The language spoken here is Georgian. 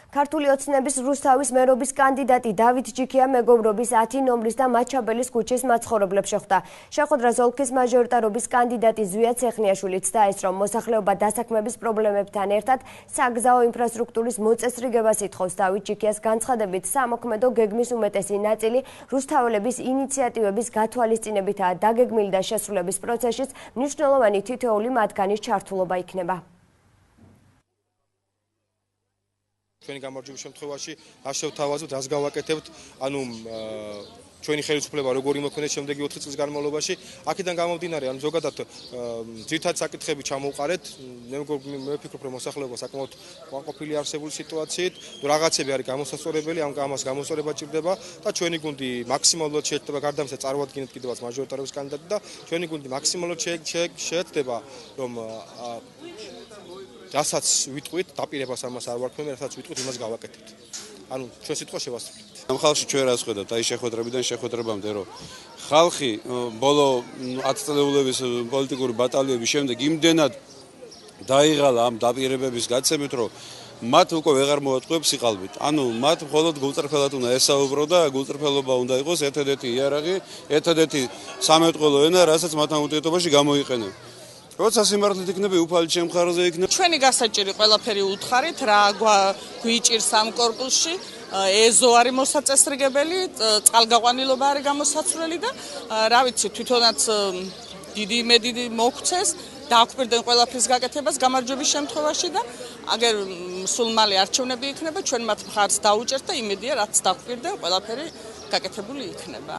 ქართული ოცნების რუსთავის მერობის კანდიდატი დავით ჯიქია მეგობრობის 10 ნომრის და მაჩაბელის ქუჩის მაცხოვრებლებს შეხვდა. შეხვედრას ოლქის მაჟორიტარობის კანდიდატი ზვია ცეხნიაშვილიც დაეს, რომ მოსახლეობა დასაქმების პრობლემებთან ერთად საგზაო ინფრასტრუქტურის მოწესრიგებას ითხოვს. დავით ჯიქიას განცხადებით, სამოქმედო გეგმის უმეტესი ნაწილი რუსთაველების ინიციატივების გათვალისწინებითაა დაგეგმილი და შესრულების პროცესშიც მნიშვნელოვანი თითოეული მათგანის ჩართულობა იქნება. ჩვენი გამარჯვების შემთხვევაში რას შევთავაზებთ, რას გავაკეთებთ, ანუ ჩვენი ხელისუფლება როგორი მოქმედებს შემდეგი 4 წლის განმავლობაში, აქედან გამომდინარე, ანუ ზოგადად ძირითადი საკითხები ჩამოვყარეთ, მე ვფიქრობ, რომ მოსახლეობა საკმაოდ უარყოფილი არსებული სიტუაციით, რაღაცები არის გამოსასწორებელი, ამას გამოსწორება ჭირდება და ჩვენი გუნდი მაქსიმალურად შეეცდება გარდა ამისა წარუადგინეთ კიდევაც მაჟორიტარობის კანდიდატი და ჩვენი გუნდი მაქსიმალურად შეეცდება, რომ რასაც ვიტყვით, დაპირებას ამას არ ვარქმევ, რასაც ვიტყვით, იმას გავაკეთებთ. ანუ ჩვენ სიტყვა შევასრულებთ. ამ ხალხში ჩვენ რას ხედავთ, აი შეხვედრებიდან შეხვედრებამდე, რომ ხალხი ბოლო 10 წლეულების პოლიტიკური ბატალიების შემდეგ იმდენად დაიღალა ამ დაპირებების გაცემით, რომ მათ უკვე ვეღარ მოატყუებს სიყალბით. ანუ მათ მხოლოდ გულწრფელად უნდა ესაუბრო და გულწრფელობა უნდა იყოს ერთადერთი იარაღი, ერთადერთი სამეთყველო ენა, რასაც მათთან ურთიერთობაში გამოიყენენ. როცა სიმართლით იქნება, უფალი ჩემ მხარეზე იქნება. ჩვენი გასაჭირი ყველაფერი უთხარით, რა გვიჭირს ამ კორპუსში, ეზო არის მოსაწესრიგებელი, წყალგაყვანილობა არის გამოსაცვლელი და რა ვიცი, თვითონაც დიდი იმედი მოგვცეს, დააკვირდნენ ყველაფრის გაკეთებას გამარჯვების შემთხვევაში და აგერ სულ მალე არჩევნები იქნება, ჩვენ მათ მხარს დაუჭერთ და იმედია, რაც დააკვირდნენ, ყველაფერი გაკეთებული იქნება.